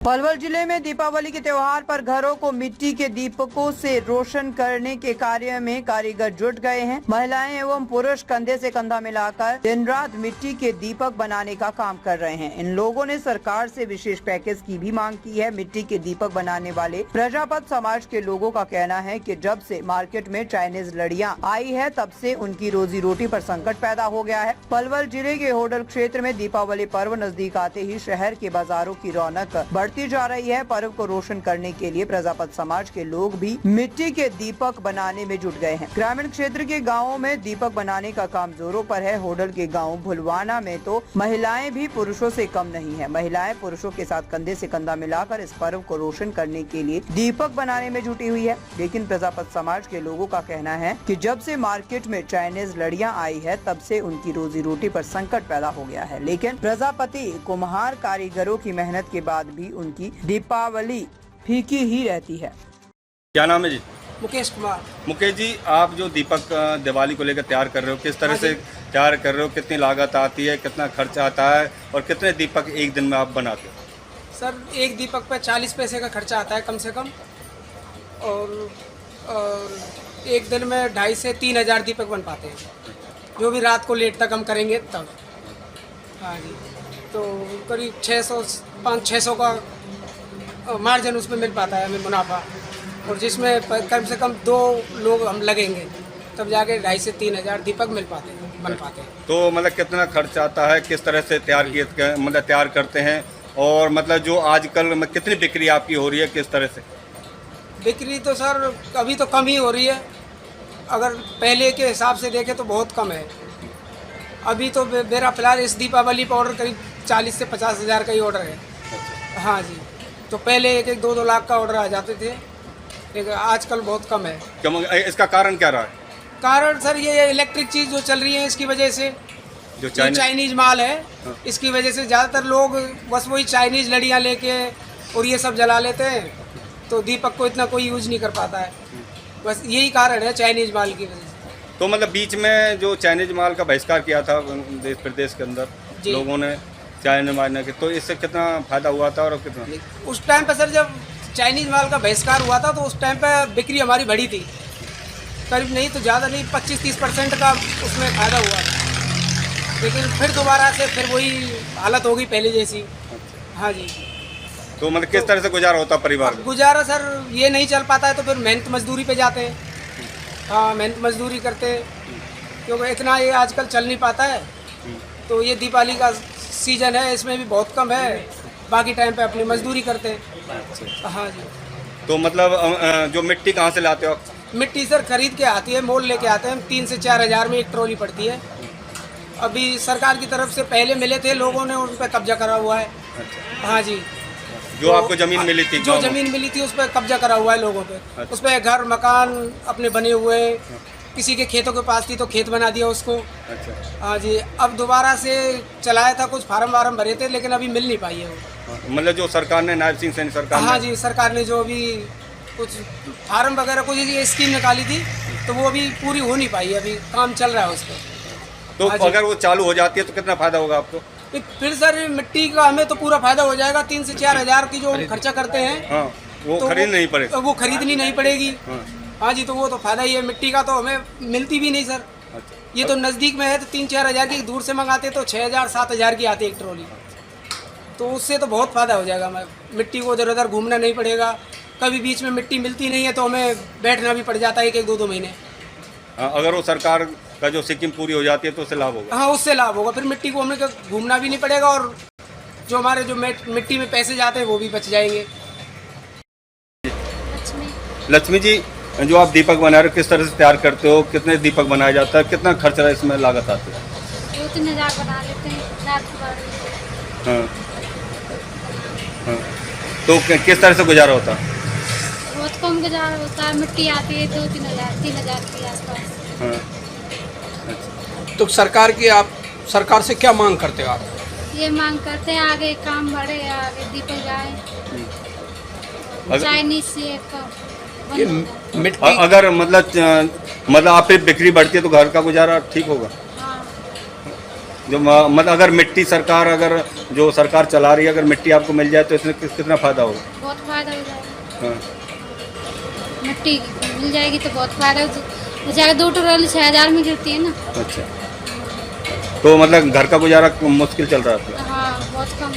पलवल जिले में दीपावली के त्योहार पर घरों को मिट्टी के दीपकों से रोशन करने के कार्य में कारीगर जुट गए हैं। महिलाएं एवं पुरुष कंधे से कंधा मिलाकर दिन रात मिट्टी के दीपक बनाने का काम कर रहे हैं। इन लोगों ने सरकार से विशेष पैकेज की भी मांग की है। मिट्टी के दीपक बनाने वाले प्रजापत समाज के लोगों का कहना है कि जब से मार्केट में चाइनीज लड़ियां आई है तब से उनकी रोजी रोटी पर संकट पैदा हो गया है। पलवल जिले के होडल क्षेत्र में दीपावली पर्व नजदीक आते ही शहर के बाजारों की रौनक बढ़ती जा रही है। पर्व को रोशन करने के लिए प्रजापत समाज के लोग भी मिट्टी के दीपक बनाने में जुट गए हैं। ग्रामीण क्षेत्र के गांवों में दीपक बनाने का काम जोरों पर है। होडल के गांव भुलवाना में तो महिलाएं भी पुरुषों से कम नहीं है। महिलाएं पुरुषों के साथ कंधे से कंधा मिलाकर इस पर्व को रोशन करने के लिए दीपक बनाने में जुटी हुई है। लेकिन प्रजापत समाज के लोगों का कहना है कि जब से मार्केट में चाइनीज लड़ियां आई है तब से उनकी रोजी रोटी पर संकट पैदा हो गया है। लेकिन प्रजापति कुम्हार कारीगरों की मेहनत के बाद भी उनकी दीपावली फीकी ही रहती है। क्या नाम है जी? मुकेश कुमार। मुकेश जी, आप जो दीपक दिवाली को लेकर तैयार कर रहे हो, किस तरह से तैयार कर रहे हो? कितनी लागत आती है, कितना खर्चा आता है और कितने दीपक एक दिन में आप बनाते हो? सर, एक दीपक पे 40 पैसे का खर्चा आता है कम से कम, और एक दिन में 2,500 से 3,000 दीपक बन पाते हैं, जो भी रात को लेट तक हम करेंगे तब। हाँ जी, तो करीब 500-600 का मार्जिन उसमें मिल पाता है हमें मुनाफा, और जिसमें कम से कम 2 लोग हम लगेंगे तब जाके 2,500 से 3,000 दीपक बन पाते हैं। तो मतलब कितना खर्चा आता है, किस तरह से तैयार करते हैं, और मतलब जो आजकल कितनी बिक्री आपकी हो रही है, किस तरह से? बिक्री तो सर अभी तो कम ही हो रही है। अगर पहले के हिसाब से देखें तो बहुत कम है। अभी तो मेरा फिलहाल इस दीपावली पर ऑर्डर करीब 40 से 50 हज़ार का ही ऑर्डर है। हाँ जी, तो पहले 1-2 लाख का ऑर्डर आ जाते थे, लेकिन आजकल बहुत कम है। क्यों, इसका कारण क्या रहा है? कारण सर ये इलेक्ट्रिक चीज़ जो चल रही है इसकी वजह से, जो चाइनीज माल है, इसकी वजह से ज़्यादातर लोग बस वही चाइनीज लड़ियाँ लेके और ये सब जला लेते हैं, तो दीपक को इतना कोई यूज नहीं कर पाता है। बस यही कारण है चाइनीज माल की वजह से। तो मतलब बीच में जो चाइनीज माल का बहिष्कार किया था देश प्रदेश के अंदर लोगों ने चाइनीज माल के, तो इससे कितना फायदा हुआ था और कितना? उस टाइम पे सर जब चाइनीज माल का बहिष्कार हुआ था तो उस टाइम पे बिक्री हमारी बढ़ी थी, करीब नहीं तो ज़्यादा नहीं 25-30% का उसमें फ़ायदा हुआ था। लेकिन फिर दोबारा से फिर वही हालत हो गई पहले जैसी। हाँ जी, तो मतलब किस तरह से गुजारा होता परिवार का? गुजारा सर ये नहीं चल पाता है तो फिर मेहनत मजदूरी पे जाते हैं। हाँ, मेहनत मजदूरी करते हैं, क्योंकि इतना ये आजकल चल नहीं पाता है। तो ये दिवाली का सीज़न है, इसमें भी बहुत कम है, बाकी टाइम पे अपनी मजदूरी करते हैं। हाँ जी। तो मतलब जो मिट्टी कहाँ से लाते हो आप? मिट्टी सर खरीद के आती है, मोल लेके आते हैं। 3 से 4 हज़ार में एक ट्रॉली पड़ती है। अभी सरकार की तरफ से पहले मिले थे, लोगों ने उन पर कब्जा करा हुआ है। हाँ जी, जो तो आपको ज़मीन मिली थी, जो ज़मीन मिली थी उस पर कब्जा करा हुआ है लोगों पे। अच्छा। उस पर घर मकान अपने बने हुए हैं। किसी के खेतों के पास थी तो खेत बना दिया उसको। अच्छा। हाँ जी, अब दोबारा से चलाया था, कुछ फार्म वार्म भरे थे, लेकिन अभी मिल नहीं पाई है वो। मतलब जो सरकार ने, नायब सिंह सैनी सरकार, हाँ जी, सरकार ने जो अभी कुछ फार्म वगैरह कुछ ये स्कीम निकाली थी तो वो अभी पूरी हो नहीं पाई है, अभी काम चल रहा है उस पर। तो अगर वो चालू हो जाती है तो कितना फायदा होगा आपको? फिर सर मिट्टी का हमें तो पूरा फायदा हो जाएगा। 3 से 4 हज़ार की जो खर्चा करते हैं, हाँ, वो तो खरीद नहीं पड़ेगा। वो खरीदनी नहीं पड़ेगी। हाँ। हाँ जी, तो वो तो फायदा ही है। मिट्टी का तो हमें मिलती भी नहीं सर। अच्छा। ये तो नज़दीक में है तो 3-4 हज़ार की, दूर से मंगाते तो 6,000-7,000 की आती है एक ट्रॉली। तो उससे तो बहुत फ़ायदा हो जाएगा हमें। मिट्टी को इधर उधर घूमना नहीं पड़ेगा। कभी बीच में मिट्टी मिलती नहीं है तो हमें बैठना भी पड़ जाता है 1-2 महीने। अगर वो सरकार का जो स्कीम पूरी हो जाती है तो उससे लाभ होगा? हाँ, उससे लाभ होगा। फिर मिट्टी को हमें घूमना भी नहीं पड़ेगा, और जो हमारे जो मिट्टी में पैसे जाते हैं वो भी बच जाएंगे। लक्ष्मी जी, जो आप दीपक बना रहे हो, किस तरह से तैयार करते हो? कितने दीपक बनाया जाता है, कितना खर्चा इसमें लागत आती है? 2-3 हज़ार बना लेते हैं रात को। हाँ, हाँ। तो किस तरह से गुजारा होता है? बहुत कम गुजारा होता है। मिट्टी आती है 2-3 हज़ार, 3 हज़ार के आसपास। हाँ। तो सरकार से क्या मांग करते हो आप? ये मांग करते हैं आगे काम बढ़े, आगे दीपक जाए, चाइनीज से ये मिट्टी अगर मतलब आप पे बिक्री बढ़ती है तो घर का गुजारा ठीक होगा? हाँ। जो मतलब अगर मिट्टी सरकार अगर जो सरकार चला रही है अगर मिट्टी आपको मिल जाए तो इसमें कितना फ़ायदा होगा? बहुत फायदा हो जाएगा। हाँ। मिट्टी मिल जाएगी तो बहुत फायदा हो जाएगा। 2 ट्रॉली 6,000 में गिरती है ना। अच्छा, तो मतलब घर का गुजारा मुश्किल चल रहा है आपका? हाँ, बहुत कम।